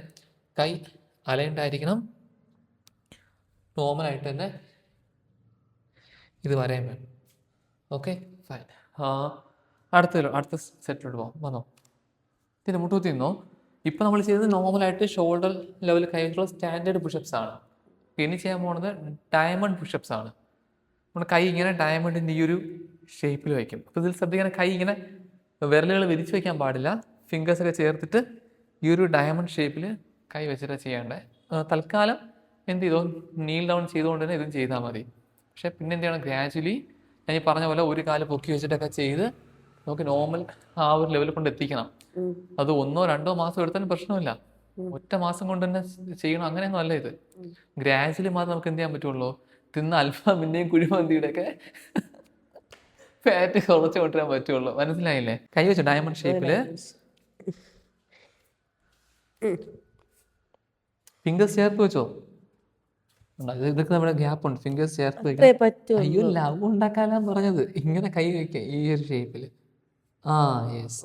കൈ അലൈൻഡ് ആയിരിക്കണം. നോർമലായിട്ട് തന്നെ ഇത് വരാൻ വേണം. Okay fine. അടുത്ത സെറ്റിലോട്ട് പോകാം. വന്നോ, ഇതിന് മുട്ടൂത്തി നിന്നോ. ഇപ്പം നമ്മൾ ചെയ്തത് നോർമലായിട്ട് ഷോൾഡർ ലെവൽ കൈ വെച്ചുള്ള സ്റ്റാൻഡേർഡ് പുഷപ്സ് ആണ്. ഇനി ചെയ്യാൻ പോകുന്നത് ഡയമണ്ട് പുഷപ്സ് ആണ്. നമ്മുടെ കൈ ഇങ്ങനെ ഡയമണ്ടിൻ്റെ ഈ ഒരു ഷേപ്പിൽ വയ്ക്കും. അപ്പോൾ ഇതിൽ ശ്രദ്ധിക്കാൻ, കൈ ഇങ്ങനെ വിരലുകൾ വിരിച്ച് വയ്ക്കാൻ പാടില്ല. ഫിംഗേഴ്സൊക്കെ ചേർത്തിട്ട് ഈ ഒരു ഡയമണ്ട് ഷേപ്പിൽ കൈ വെച്ചിട്ട് ചെയ്യേണ്ടത്. തൽക്കാലം എന്ത് ചെയ്തോ, നീൽ ഡൗൺ ചെയ്തുകൊണ്ട് തന്നെ ഇതും ചെയ്താൽ മതി. പക്ഷേ പിന്നെ എന്ത് ചെയ്യണം, ഗ്രാജുവലി ഞാൻ ഈ പറഞ്ഞ പോലെ ഒരു കാല് പൊക്കി വെച്ചിട്ടൊക്കെ ചെയ്ത് നമുക്ക് നോർമൽ ആ ഒരു ലെവലിൽ കൊണ്ട് എത്തിക്കണം. അത് 1-2 മാസം എടുത്താലും പ്രശ്നമില്ല. ഒറ്റ മാസം കൊണ്ട് തന്നെ ചെയ്യണം, അങ്ങനെയൊന്നും അല്ല ഇത്. ഗ്രാജുവലി മാത്രം നമുക്ക് എന്ത് ചെയ്യാൻ പറ്റുള്ളൂ, തിന്ന അൽഫാമിൻ്റെയും കുഴിമന്തിയുടെ ഒക്കെ ഫാറ്റ് കുറച്ച് കൊണ്ടുവരാൻ പറ്റുള്ളൂ. മനസ്സിലായില്ലേ? കൈ വെച്ചു ഡയമണ്ട് ഷേപ്പില് ഫിംഗേഴ്സ് ചേർത്ത് വെച്ചോ. ഇതൊക്കെ നമ്മുടെ ഗ്യാപ്പ് ഉണ്ട്. ഫിംഗേഴ്സ് ചേർത്ത് വെക്കാം. അയ്യോ, ലവ് ഉണ്ടാക്കാനാ പറഞ്ഞത്. ഇങ്ങനെ കൈ വെക്കുക ഈ ഒരു ഷേപ്പില്. യെസ്.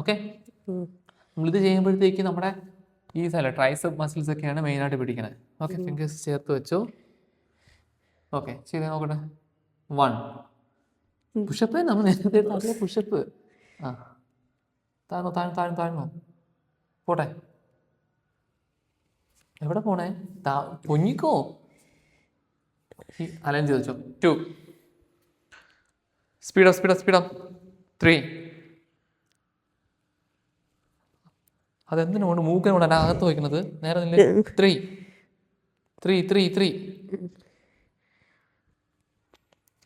ഓക്കെ, നമ്മളിത് ചെയ്യുമ്പോഴത്തേക്ക് നമ്മുടെ ഈ സ്ഥലം ട്രൈസെപ്പ് മസിൽസ് ഒക്കെയാണ് മെയിനായിട്ട് പിടിക്കുന്നത്. ഓക്കെ, ഫിംഗേഴ്സ് ചേർത്ത് വെച്ചോ. ഓക്കെ, ചെയ്ത് നോക്കട്ടെ. 1 പുഷപ്പ്. നമ്മൾ നേരത്തെ പുഷപ്പ്. താഴ്ന്നോ പോട്ടെ. എവിടെ പോണേ? പൊങ്ങിക്കോ. അലൈൻ ചെയ്ത് വെച്ചോ. 2 സ്പീഡപ്പ് 3. അതെന്തിനോട് മൂക്കിനോട് എൻ്റെ അകത്ത് വയ്ക്കുന്നത്? നേരെ നില്ല. 3.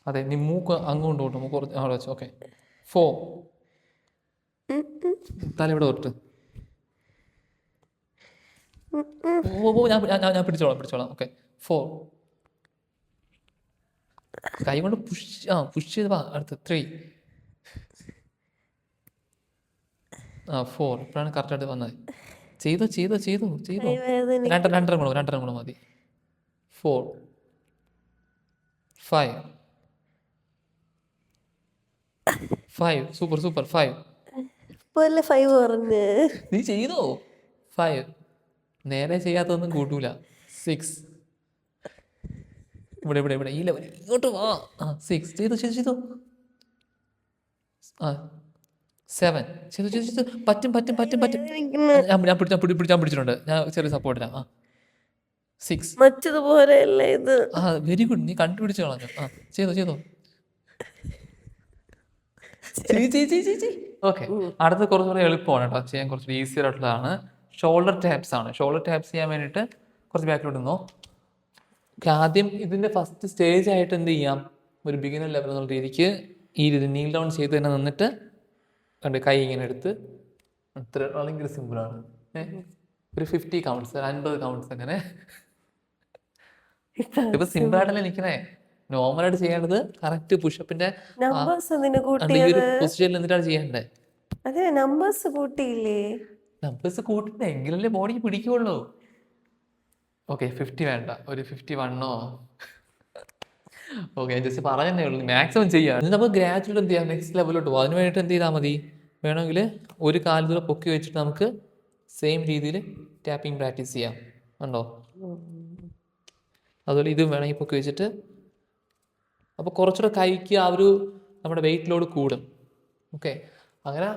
അതെ, നീ മൂക്ക് അങ്ങോട്ട് കൊണ്ടു. മൂക്ക് കുറച്ച് അവിടെ വെച്ചു. ഓക്കെ, 4. തല ഇവിടെ തൊട്ട്. ഞാൻ പിടിച്ചോളാം. ഓക്കെ, 4. കൈ കൊണ്ട് പുഷ് ചെയ്ത് വാ. അടുത്ത് 3. 4. ഇപ്പോഴാണ് കറക്റ്റായിട്ട് വന്നത്. ചെയ്തോ. 2 കൂടെ മതി. 4 5. സൂപ്പർ 5. നീ ചെയ്തോ? 5. നേരെ ചെയ്യാത്തൊന്നും കൂട്ടൂല. 6. ഇവിടെ ഈ ലെവൽ ഇങ്ങോട്ട് വാ. 6. ചെയ്തു. 7. ചെയ്തു. പറ്റും. ഞാൻ പിടിച്ചിട്ടുണ്ട്. ഞാൻ ചെറിയ സപ്പോർട്ടില്ല. 6. മറ്റതുപോലെയല്ല ഇത്. Very good. നീ കണ്ടുപിടിച്ച് കളഞ്ഞു. ചെയ്തോ. ഓക്കെ, അടുത്ത കുറച്ചുകൂടെ എളുപ്പമാണ് കേട്ടോ ചെയ്യാൻ. കുറച്ചുകൂടി ഈസിയർ ആയിട്ടുള്ളതാണ്. ഷോൾഡർ ടാപ്സ് ആണ്. ഷോൾഡർ ടാപ്സ് ചെയ്യാൻ വേണ്ടിയിട്ട് കുറച്ച് ബാക്കിലോട്ട് നിന്നോ. ആദ്യം ഇതിൻ്റെ ഫസ്റ്റ് സ്റ്റേജ് ആയിട്ട് എന്ത് ചെയ്യാം, ഒരു ബിഗിനർ ലെവൽ എന്നുള്ള രീതിക്ക് ഈ രീതി നീൽ ഡൗൺ ചെയ്ത് തന്നെ നിന്നിട്ട് കണ്ട് കൈ ഇങ്ങനെ എടുത്ത് അത്ര ഭയങ്കര സിമ്പിളാണ്. ഒരു 50 കൗണ്ട്സ്, 50 കൗണ്ട്സ് അങ്ങനെ. ഇപ്പൊ സിമ്പിളായിട്ടല്ലേ നിൽക്കണേ. നോർമലായിട്ട് ചെയ്യേണ്ടത് കറക്റ്റ് പുഷപ്പിന്റെ ഒരു പൊസിഷനിൽ നിന്നിട്ടാണ് ചെയ്യേണ്ടത്. നമ്പേഴ്സ് കൂട്ടിട്ട് എങ്കിലല്ലേ ബോഡിക്ക് പിടിക്കുള്ളൂ. ഓക്കെ, 50 വേണ്ട, ഒരു 51. ഓക്കെ, ജസ്റ്റ് പറഞ്ഞതന്നെ ഉള്ളൂ. മാക്സിമം ചെയ്യാം. എന്നിട്ട് നമുക്ക് ഗ്രാജുവൽ എന്ത് ചെയ്യാം, നെക്സ്റ്റ് ലെവലിലോട്ട് പോകും. അതിന് വേണ്ടിയിട്ട് എന്ത് ചെയ്താൽ മതി, വേണമെങ്കിൽ ഒരു കാലത്തൂടെ പൊക്കി വെച്ചിട്ട് നമുക്ക് സെയിം രീതിയിൽ ടാപ്പിംഗ് പ്രാക്ടീസ് ചെയ്യാം. ഉണ്ടോ? അതുപോലെ ഇതും വേണമെങ്കിൽ പൊക്കി വെച്ചിട്ട്. അപ്പോൾ കുറച്ചുകൂടെ കൈക്ക് ആ ഒരു നമ്മുടെ വെയിറ്റ് ലോഡ് കൂടും. ഓക്കെ, അങ്ങനെ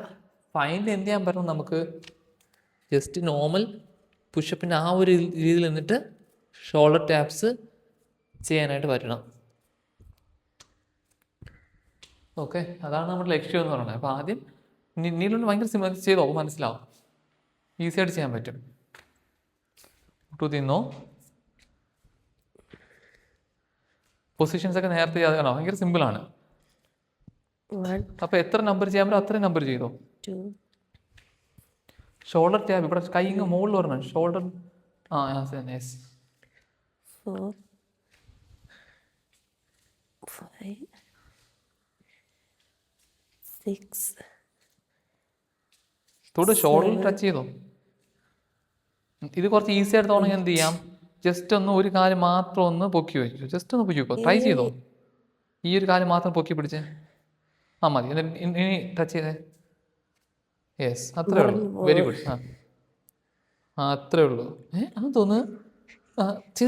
ഫൈനൽ എന്ത് ചെയ്യാൻ പറ്റണം, നമുക്ക് ജസ്റ്റ് നോർമൽ പുഷപ്പിൻ്റെ ആ ഒരു രീതിയിൽ നിന്നിട്ട് ഷോൾഡർ ടാപ്സ് ചെയ്യാനായിട്ട് പറ്റണം. ഓക്കെ, അതാണ് നമ്മുടെ ലക്ഷ്യം എന്ന് പറയുന്നത്. അപ്പോൾ ആദ്യം നീലൊന്ന് ഭയങ്കര സിമ്പിൾ ചെയ്തോ, മനസ്സിലാവും. ഈസി ആയിട്ട് ചെയ്യാൻ പറ്റും. തിന്നോ. പൊസിഷൻസ് ഒക്കെ നേരത്തെ ചെയ്യാതെ ഭയങ്കര സിമ്പിളാണ്. അപ്പോൾ എത്ര നമ്പർ ചെയ്യാൻ പറ്റും അത്രയും നമ്പർ ചെയ്തോ. ഷോൾഡർ ടാപ്പ് ഇവിടെ കൈ ഇങ്ങ് മുകളിൽ വരണം. ഷോൾഡർ 4 5 6 തൊട്ട് ഷോൾഡർ ടച്ച് ചെയ്തോ. ഇത് കുറച്ച് ഈസി ആയിട്ട് തോന്നുമെങ്കിൽ എന്ത് ചെയ്യാം, ജസ്റ്റ് ഒന്ന് ഒരു കാര്യം മാത്രം ഒന്ന് പൊക്കി വെച്ചു. ജസ്റ്റ് ഒന്ന് പൊക്കി വെക്കോ, ട്രൈ ചെയ്തോ. ഈ ഒരു കാല് മാത്രം പൊക്കി പിടിച്ച്. ആ മതി. എന്നിട്ട് ഇനി ടച്ച് ചെയ്തേ. യെസ്, അത്രേ ഉള്ളൂ. Very good. ആ അത്രേ ഉള്ളൂ. അത് തോന്നുന്നു. ആ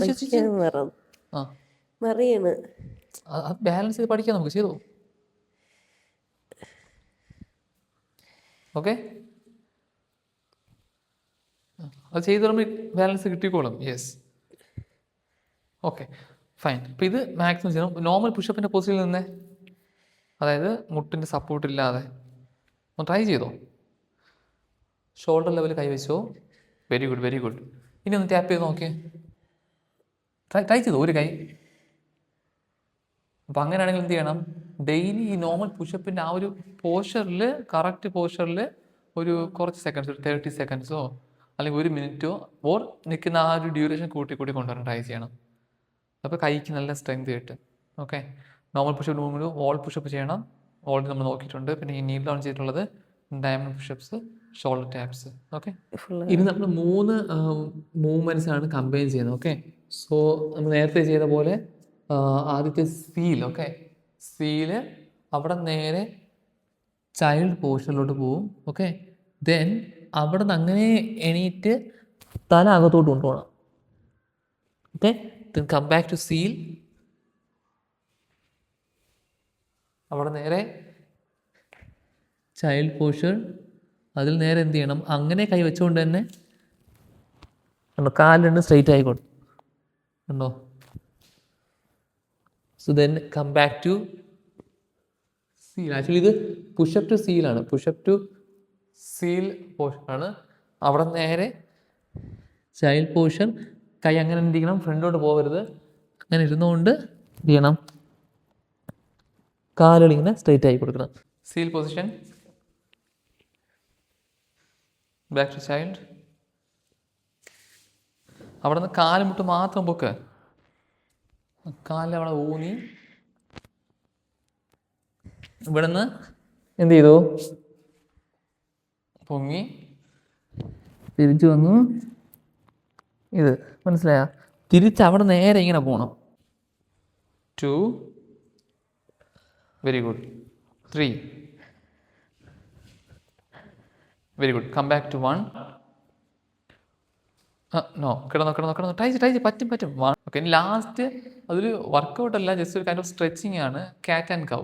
പഠിക്കാൻ മറന്നു. ആ മറിയാണ്. അത് ബാലൻസ് ചെയ്ത് പഠിക്കാം നമുക്ക്. ചെയ്തോ. ഓക്കെ, അത് ചെയ്ത് വരുമ്പോൾ ബാലൻസ് കിട്ടിക്കോളും. Yes, okay fine. അപ്പോൾ ഇത് മാക്സിമം ചെയ്യണം. നോർമൽ പുഷപ്പിൻ്റെ പൊസിഷനിൽ നിന്നേ, അതായത് മുട്ടിൻ്റെ സപ്പോർട്ട് ഇല്ലാതെ ഒന്ന് ട്രൈ ചെയ്തോ. ഷോൾഡർ ലെവൽ കൈവച്ചോ. Very good, very good. ഇനി ഒന്ന് ടാപ്പ് ചെയ്ത് നോക്കിയേ. ട്രൈ ചെയ്തോ ഒരു കൈ. അപ്പം അങ്ങനെയാണെങ്കിൽ എന്ത് ചെയ്യണം, ഡെയിലി ഈ നോർമൽ പുഷപ്പിൻ്റെ ആ ഒരു പോസ്റ്ററിൽ, കറക്റ്റ് പോസ്റ്ററിൽ ഒരു കുറച്ച് സെക്കൻഡ്സ്, ഒരു 30 സെക്കൻഡ്സോ അല്ലെങ്കിൽ 1 മിനിറ്റോ ഓർ നിൽക്കുന്ന ആ ഒരു ഡ്യൂറേഷൻ കൂട്ടി കൊണ്ടുവരാൻ ട്രൈ ചെയ്യണം. അപ്പോൾ കൈക്ക് നല്ല സ്ട്രെങ്ത് കിട്ടും. ഓക്കെ, നോർമൽ പുഷപ്പ് മുമ്പ് വോൾ പുഷപ്പ് ചെയ്യണം. ഓൾറെഡി നമ്മൾ നോക്കിയിട്ടുണ്ട്. പിന്നെ ഈ നീൽ ഡൗൺ ചെയ്തിട്ടുള്ളത് diamond push-ups, shoulder taps. Okay, ഇത് നമ്മൾ 3 മൂവ്മെൻറ്റ്സ് ആണ് കമ്പൈൻ ചെയ്യുന്നത്. ഓക്കെ, സോ നമ്മൾ നേരത്തെ ചെയ്ത പോലെ ആദ്യത്തെ സീൽ. ഓക്കെ, സീല് അവിടെ നേരെ ചൈൽഡ് പോസ്റ്ററിലോട്ട് പോവും. ഓക്കെ, ദെൻ അവിടെ നിന്ന് അങ്ങനെ എണീറ്റ് തല അകത്തോട്ട് കൊണ്ടുപോകണം. Okay, then come back to seal. അവിടെ നേരെ ചൈൽഡ് പോസ്റ്റർ, അതിൽ നേരെ എന്ത് ചെയ്യണം, അങ്ങനെ കൈ വെച്ചുകൊണ്ട് തന്നെ കാലിന് സ്ട്രെയിറ്റ് ആയിക്കോട്ടെ. ഉണ്ടോ? So then come back to seal. Actually ഇത് പുഷപ്പ് ടു സീലാണ്. പുഷപ്പ് ടു സീൽ പോർഷനാണ്. അവിടെ നേരെ ചൈൽഡ് പോർഷൻ. കൈ അങ്ങനെ ഇരിക്കണം, ഫ്രണ്ടോട്ട് പോകരുത്. അങ്ങനെ ഇരുന്നുകൊണ്ട് എന്ത് ചെയ്യണം, കാലുകൾ ഇങ്ങനെ സ്ട്രെയിറ്റ് ആയി കൊടുക്കണം. Seal position, back to child. അവിടെ നിന്ന് കാലുമുട്ട് മാത്രം പൊക്ക്. കാലിൽ അവിടെ ഊന്നി ഇവിടെ നിന്ന് എന്ത് ചെയ്തു, പൊങ്ങി തിരിച്ചു വന്നു. ഇത് മനസ്സിലായ? തിരിച്ച് അവിടെ നേരെ ഇങ്ങനെ പോകണം. 2, very good. 3, very good. Come back to 1. No, കിടന്നോ. ട്രൈ പറ്റും. 1. ഓക്കെ, ഇനി ലാസ്റ്റ് അതൊരു വർക്കൗട്ട് അല്ല, ജസ്റ്റ് ഒരു കൈൻഡ് ഓഫ് സ്ട്രെച്ചിങ് ആണ്. കാറ്റ് ആൻഡ് കൗ.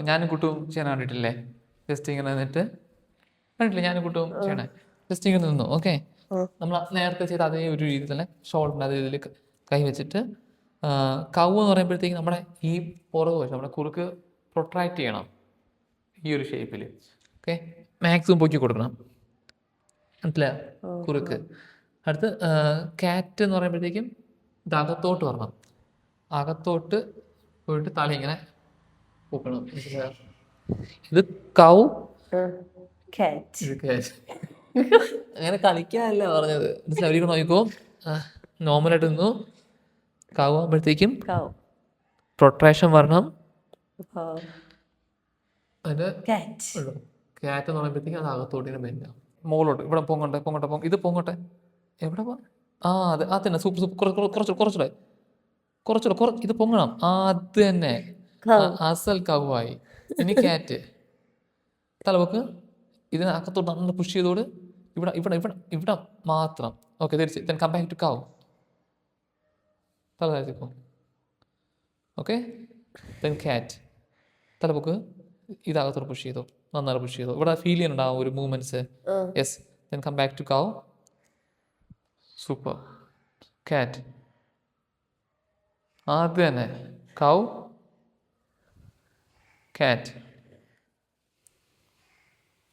ഞാനും കുട്ടും ചെയ്യാൻ കണ്ടിട്ടില്ലേ? ജസ്റ്റ് ഇങ്ങനെ നിന്നിട്ട് കണ്ടിട്ടില്ലേ? ഞാനും കുട്ടും ചെയ്യണേ. ജസ്റ്റ് ഇങ്ങനെ നിന്നു. ഓക്കെ, നമ്മൾ നേരത്തെ ചെയ്ത അതേ ഒരു രീതി തന്നെ ഷോൾഡറിൻ്റെ അതേ ഇതിൽ കൈ വെച്ചിട്ട് കൗ എന്ന് പറയുമ്പോഴത്തേക്ക് നമ്മുടെ ഈ പുറകു വശം, നമ്മുടെ കുറുക്ക് പ്രൊട്രാക്റ്റ് ചെയ്യണം ഈ ഒരു ഷേപ്പിൽ. ഓക്കെ, മാക്സിമം പൊക്കി കൊടുക്കണം. മനസ്സിലായോ? കുറുക്ക്. അടുത്ത് കാറ്റ് എന്ന് പറയുമ്പോഴത്തേക്കും ഇത് അകത്തോട്ട് വരണം. അകത്തോട്ട് പോയിട്ട് തല ഇങ്ങനെ പൊക്കണം. മനസ്സിലായോ? ഇത് കൗ, ഇത് കാറ്റ്. അങ്ങനെ കളിക്കാനല്ല പറഞ്ഞത്. മനസ്സിലാവും? നോക്കിക്കോ. നോർമലായിട്ട് നിന്നു. കൗ ആകുമ്പോഴത്തേക്കും പ്രൊട്രാക്ഷൻ വരണം. അത് കാറ്റ് എന്ന് പറയുമ്പോഴത്തേക്കും അത് അകത്തോട്ട് ഇങ്ങനെ ബെൻഡ്. മുകളിലോട്ട് ഇവിടെ പൊങ്ങട്ടെ. ഇത് പൊങ്ങട്ടെ. എവിടെ പോ? അത് തന്നെ. സൂപ്പർ. കുറച്ചുകൂടെ ഇത് പൊങ്ങണം. അത് തന്നെ, അസൽ കവായി. ഇനി കാറ്റ്. തലവക്ക് ഇതിനകത്തോട്ട് നല്ല പുഷ് ചെയ്തോട്. ഇവിടെ മാത്രം. ഓക്കെ, തിരിച്ച്. ദെൻ കം ബാക്ക് ടു കൗ. തല താഴ്ത്തിപ്പോ. ഓക്കെ, ദെൻ കാറ്റ്. തലപ്പൊക്ക് ഇതകത്തോട്ട് പുഷ് ചെയ്തോ. നന്നായി പുഷ് ചെയ്തോ. ഇവിടെ ഫീൽ ചെയ്യുന്നുണ്ട് ആ ഒരു movements. Yes, then come back to cow. Super. Cat. അത് തന്നെ. കൗ, കാറ്റ്.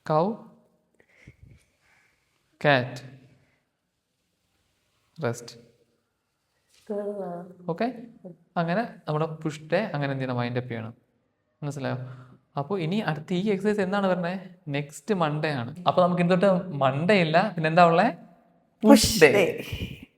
കൗ, കാറ്റ്. റെസ്റ്റ്. ഓക്കെ, അങ്ങനെ നമ്മുടെ പുഷ് ഡേ അങ്ങനെ എന്ത് ചെയ്യണം, വൈൻഡ് അപ്പ് ചെയ്യണം. മനസ്സിലായോ? അപ്പോൾ ഇനി അടുത്ത ഈ എക്സസൈസ് എന്താണ് പറഞ്ഞത്? നെക്സ്റ്റ് മൺഡേ ആണ്. അപ്പോൾ നമുക്ക് എന്തൊട്ട് മൺഡേ ഇല്ല, പിന്നെ എന്താ ഉള്ളത്? Push day.